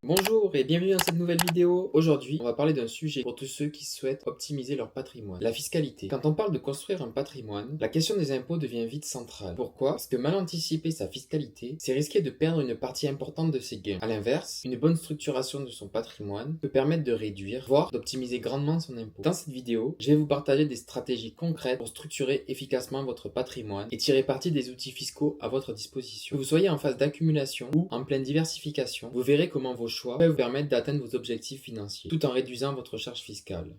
Bonjour et bienvenue dans cette nouvelle vidéo. Aujourd'hui, on va parler d'un sujet pour tous ceux qui souhaitent optimiser leur patrimoine, la fiscalité. Quand on parle de construire un patrimoine, la question des impôts devient vite centrale. Pourquoi? Parce que mal anticiper sa fiscalité, c'est risquer de perdre une partie importante de ses gains. A l'inverse, une bonne structuration de son patrimoine peut permettre de réduire, voire d'optimiser grandement son impôt. Dans cette vidéo, je vais vous partager des stratégies concrètes pour structurer efficacement votre patrimoine et tirer parti des outils fiscaux à votre disposition. Que vous soyez en phase d'accumulation ou en pleine diversification, vous verrez comment vos choix peuvent vous permettre d'atteindre vos objectifs financiers, tout en réduisant votre charge fiscale.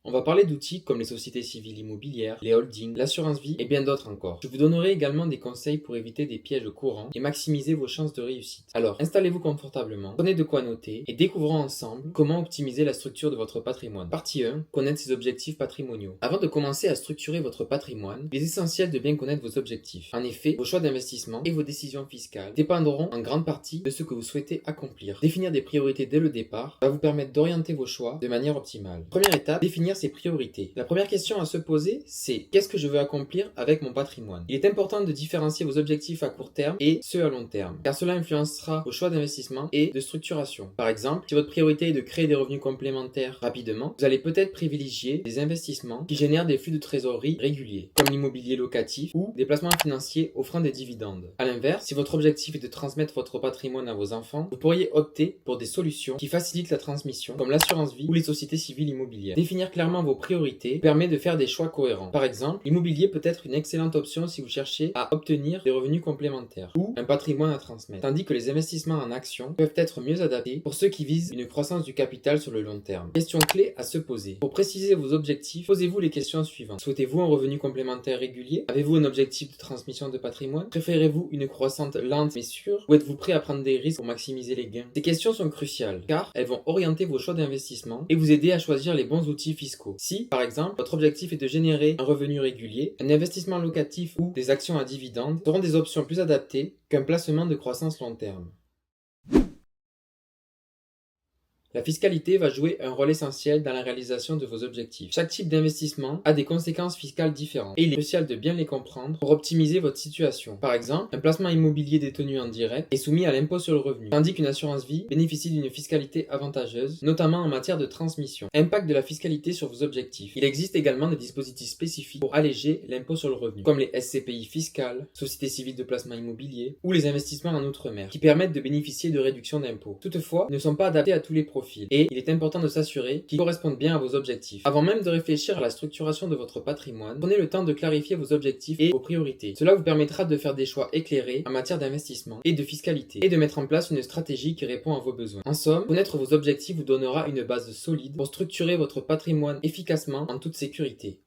On va parler d'outils comme les sociétés civiles immobilières, les holdings, l'assurance vie et bien d'autres encore. Je vous donnerai également des conseils pour éviter des pièges courants et maximiser vos chances de réussite. Alors, installez-vous confortablement, prenez de quoi noter et découvrons ensemble comment optimiser la structure de votre patrimoine. Partie 1. Connaître ses objectifs patrimoniaux. Avant de commencer à structurer votre patrimoine, il est essentiel de bien connaître vos objectifs. En effet, vos choix d'investissement et vos décisions fiscales dépendront en grande partie de ce que vous souhaitez accomplir. Définir des priorités dès le départ va vous permettre d'orienter vos choix de manière optimale. Première étape, définir ses priorités. La première question à se poser, c'est qu'est-ce que je veux accomplir avec mon patrimoine? Il est important de différencier vos objectifs à court terme et ceux à long terme, car cela influencera vos choix d'investissement et de structuration. Par exemple, si votre priorité est de créer des revenus complémentaires rapidement, vous allez peut-être privilégier des investissements qui génèrent des flux de trésorerie réguliers, comme l'immobilier locatif ou des placements financiers offrant des dividendes. A l'inverse, si votre objectif est de transmettre votre patrimoine à vos enfants, vous pourriez opter pour des solutions qui facilitent la transmission, comme l'assurance vie ou les sociétés civiles immobilières. Définir clairement vos priorités permet de faire des choix cohérents. Par exemple, l'immobilier peut être une excellente option si vous cherchez à obtenir des revenus complémentaires ou un patrimoine à transmettre, tandis que les investissements en actions peuvent être mieux adaptés pour ceux qui visent une croissance du capital sur le long terme. Question clé à se poser. Pour préciser vos objectifs, posez-vous les questions suivantes. Souhaitez-vous un revenu complémentaire régulier? Avez-vous un objectif de transmission de patrimoine? Préférez-vous une croissance lente mais sûre? Ou êtes-vous prêt à prendre des risques pour maximiser les gains? Ces questions sont cruciales car elles vont orienter vos choix d'investissement et vous aider à choisir les bons outils fiscaux. Si, par exemple, votre objectif est de générer un revenu régulier, un investissement locatif ou des actions à dividendes seront des options plus adaptées qu'un placement de croissance long terme. La fiscalité va jouer un rôle essentiel dans la réalisation de vos objectifs. Chaque type d'investissement a des conséquences fiscales différentes et il est crucial de bien les comprendre pour optimiser votre situation. Par exemple, un placement immobilier détenu en direct est soumis à l'impôt sur le revenu, tandis qu'une assurance vie bénéficie d'une fiscalité avantageuse, notamment en matière de transmission. Impact de la fiscalité sur vos objectifs. Il existe également des dispositifs spécifiques pour alléger l'impôt sur le revenu, comme les SCPI fiscales, sociétés civiles de placement immobilier ou les investissements en outre-mer, qui permettent de bénéficier de réductions d'impôts. Toutefois, ils ne sont pas adaptés à tous les profils. Et il est important de s'assurer qu'ils correspondent bien à vos objectifs. Avant même de réfléchir à la structuration de votre patrimoine, prenez le temps de clarifier vos objectifs et vos priorités. Cela vous permettra de faire des choix éclairés en matière d'investissement et de fiscalité et de mettre en place une stratégie qui répond à vos besoins. En somme, connaître vos objectifs vous donnera une base solide pour structurer votre patrimoine efficacement en toute sécurité.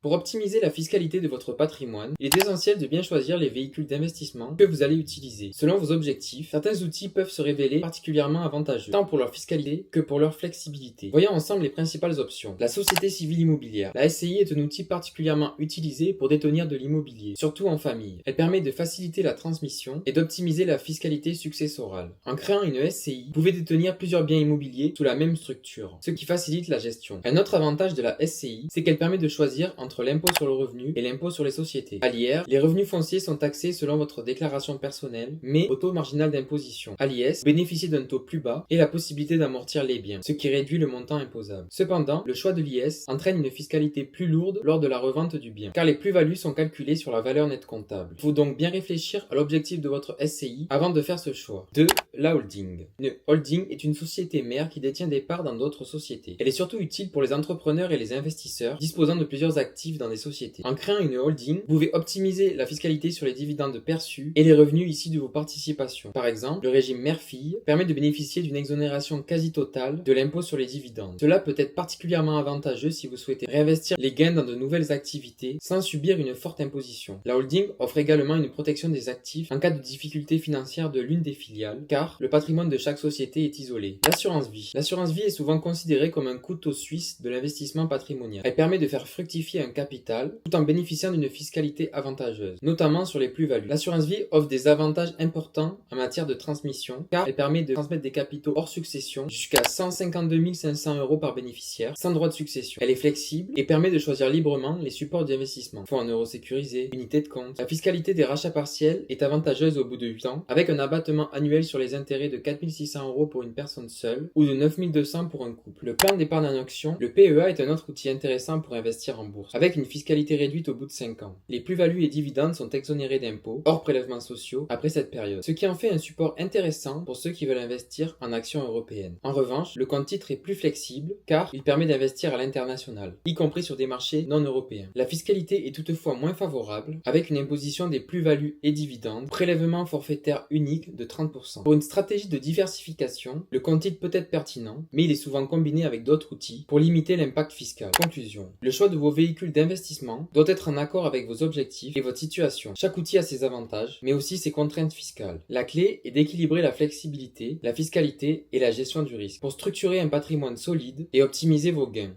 Pour optimiser la fiscalité de votre patrimoine, il est essentiel de bien choisir les véhicules d'investissement que vous allez utiliser. Selon vos objectifs, certains outils peuvent se révéler particulièrement avantageux, tant pour leur fiscalité que pour leur flexibilité. Voyons ensemble les principales options. La société civile immobilière. La SCI est un outil particulièrement utilisé pour détenir de l'immobilier, surtout en famille. Elle permet de faciliter la transmission et d'optimiser la fiscalité successorale. En créant une SCI, vous pouvez détenir plusieurs biens immobiliers sous la même structure, ce qui facilite la gestion. Un autre avantage de la SCI, c'est qu'elle permet de choisir entre l'impôt sur le revenu et l'impôt sur les sociétés. À l'IR, les revenus fonciers sont taxés selon votre déclaration personnelle, mais au taux marginal d'imposition. À l'IS, vous bénéficiez d'un taux plus bas et la possibilité d'amortir les biens, ce qui réduit le montant imposable. Cependant, le choix de l'IS entraîne une fiscalité plus lourde lors de la revente du bien, car les plus-values sont calculées sur la valeur nette comptable. Il faut donc bien réfléchir à l'objectif de votre SCI avant de faire ce choix. 2. La holding. Une holding est une société mère qui détient des parts dans d'autres sociétés. Elle est surtout utile pour les entrepreneurs et les investisseurs disposant de plusieurs actifs dans des sociétés. En créant une holding, vous pouvez optimiser la fiscalité sur les dividendes perçus et les revenus issus de vos participations. Par exemple, le régime mère-fille permet de bénéficier d'une exonération quasi totale de l'impôt sur les dividendes. Cela peut être particulièrement avantageux si vous souhaitez réinvestir les gains dans de nouvelles activités sans subir une forte imposition. La holding offre également une protection des actifs en cas de difficultés financières de l'une des filiales, car le patrimoine de chaque société est isolé. L'assurance vie. L'assurance vie est souvent considérée comme un couteau suisse de l'investissement patrimonial. Elle permet de faire fructifier un un capital tout en bénéficiant d'une fiscalité avantageuse, notamment sur les plus-values. L'assurance vie offre des avantages importants en matière de transmission car elle permet de transmettre des capitaux hors succession jusqu'à 152 500 € par bénéficiaire sans droit de succession. Elle est flexible et permet de choisir librement les supports d'investissement. Fonds en euros sécurisés, unités de compte. La fiscalité des rachats partiels est avantageuse au bout de 8 ans avec un abattement annuel sur les intérêts de 4 600 € pour une personne seule ou de 9 200 pour un couple. Le plan d'épargne en action, le PEA est un autre outil intéressant pour investir en bourse avec une fiscalité réduite au bout de 5 ans. Les plus-values et dividendes sont exonérés d'impôts hors prélèvements sociaux après cette période, ce qui en fait un support intéressant pour ceux qui veulent investir en actions européennes. En revanche, le compte titre est plus flexible car il permet d'investir à l'international, y compris sur des marchés non européens. La fiscalité est toutefois moins favorable avec une imposition des plus-values et dividendes, prélèvement forfaitaire unique de 30%. Pour une stratégie de diversification, le compte titre peut être pertinent, mais il est souvent combiné avec d'autres outils pour limiter l'impact fiscal. Conclusion. Le choix de vos véhicules d'investissement doit être en accord avec vos objectifs et votre situation. Chaque outil a ses avantages, mais aussi ses contraintes fiscales. La clé est d'équilibrer la flexibilité, la fiscalité et la gestion du risque pour structurer un patrimoine solide et optimiser vos gains.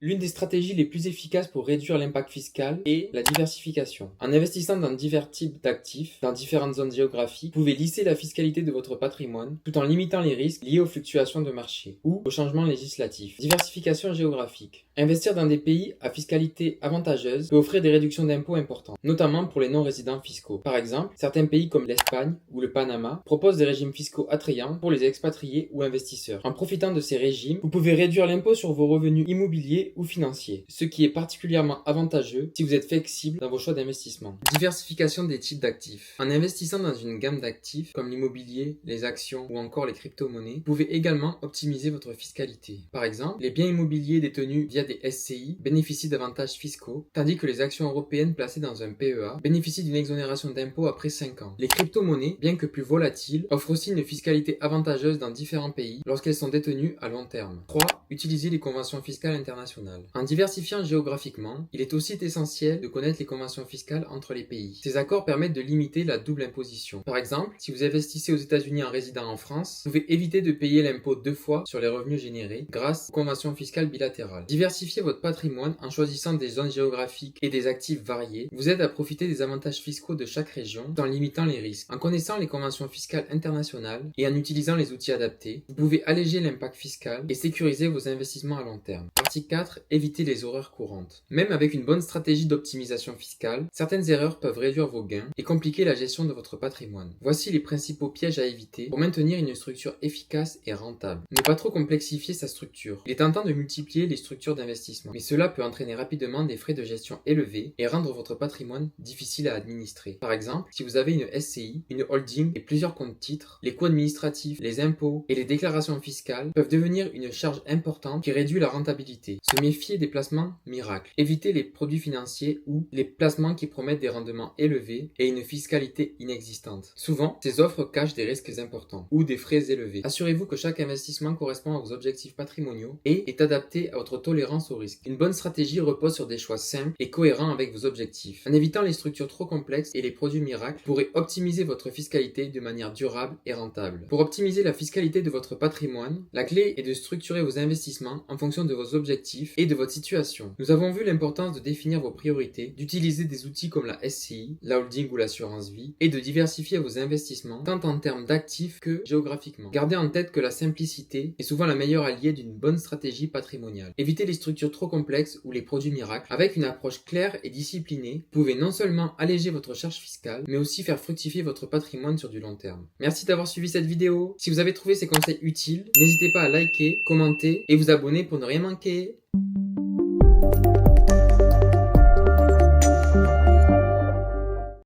L'une des stratégies les plus efficaces pour réduire l'impact fiscal est la diversification. En investissant dans divers types d'actifs, dans différentes zones géographiques, vous pouvez lisser la fiscalité de votre patrimoine tout en limitant les risques liés aux fluctuations de marché ou aux changements législatifs. Diversification géographique. Investir dans des pays à fiscalité avantageuse peut offrir des réductions d'impôts importantes, notamment pour les non-résidents fiscaux. Par exemple, certains pays comme l'Espagne ou le Panama proposent des régimes fiscaux attrayants pour les expatriés ou investisseurs. En profitant de ces régimes, vous pouvez réduire l'impôt sur vos revenus immobiliers ou financiers, ce qui est particulièrement avantageux si vous êtes flexible dans vos choix d'investissement. Diversification des types d'actifs. En investissant dans une gamme d'actifs comme l'immobilier, les actions ou encore les crypto-monnaies, vous pouvez également optimiser votre fiscalité. Par exemple, les biens immobiliers détenus via des SCI bénéficient d'avantages fiscaux, tandis que les actions européennes placées dans un PEA bénéficient d'une exonération d'impôt après 5 ans. Les crypto-monnaies, bien que plus volatiles, offrent aussi une fiscalité avantageuse dans différents pays lorsqu'elles sont détenues à long terme. 3. Utiliser les conventions fiscales internationales. En diversifiant géographiquement, il est aussi essentiel de connaître les conventions fiscales entre les pays. Ces accords permettent de limiter la double imposition. Par exemple, si vous investissez aux États-Unis en résidant en France, vous pouvez éviter de payer l'impôt 2 fois sur les revenus générés grâce aux conventions fiscales bilatérales. Diversifier votre patrimoine en choisissant des zones géographiques et des actifs variés vous aide à profiter des avantages fiscaux de chaque région tout en limitant les risques. En connaissant les conventions fiscales internationales et en utilisant les outils adaptés, vous pouvez alléger l'impact fiscal et sécuriser vos investissements à long terme. Partie 4. Éviter les erreurs courantes. Même avec une bonne stratégie d'optimisation fiscale, certaines erreurs peuvent réduire vos gains et compliquer la gestion de votre patrimoine. Voici les principaux pièges à éviter pour maintenir une structure efficace et rentable. Ne pas trop complexifier sa structure. Il est tentant de multiplier les structures d'investissement, mais cela peut entraîner rapidement des frais de gestion élevés et rendre votre patrimoine difficile à administrer. Par exemple, si vous avez une SCI, une holding et plusieurs comptes titres, les coûts administratifs, les impôts et les déclarations fiscales peuvent devenir une charge importante qui réduit la rentabilité. Se méfier des placements miracles. Évitez les produits financiers ou les placements qui promettent des rendements élevés et une fiscalité inexistante. Souvent, ces offres cachent des risques importants ou des frais élevés. Assurez-vous que chaque investissement correspond à vos objectifs patrimoniaux et est adapté à votre tolérance au risque. Une bonne stratégie repose sur des choix simples et cohérents avec vos objectifs. En évitant les structures trop complexes et les produits miracles, vous pourrez optimiser votre fiscalité de manière durable et rentable. Pour optimiser la fiscalité de votre patrimoine, la clé est de structurer vos investissements en fonction de vos objectifs et de votre situation. Nous avons vu l'importance de définir vos priorités, d'utiliser des outils comme la SCI, la holding ou l'assurance vie et de diversifier vos investissements tant en termes d'actifs que géographiquement. Gardez en tête que la simplicité est souvent la meilleure alliée d'une bonne stratégie patrimoniale. Évitez les structures trop complexes ou les produits miracles. Avec une approche claire et disciplinée, vous pouvez non seulement alléger votre charge fiscale, mais aussi faire fructifier votre patrimoine sur du long terme. Merci d'avoir suivi cette vidéo. Si vous avez trouvé ces conseils utiles, n'hésitez pas à liker, commenter et vous abonner pour ne rien manquer.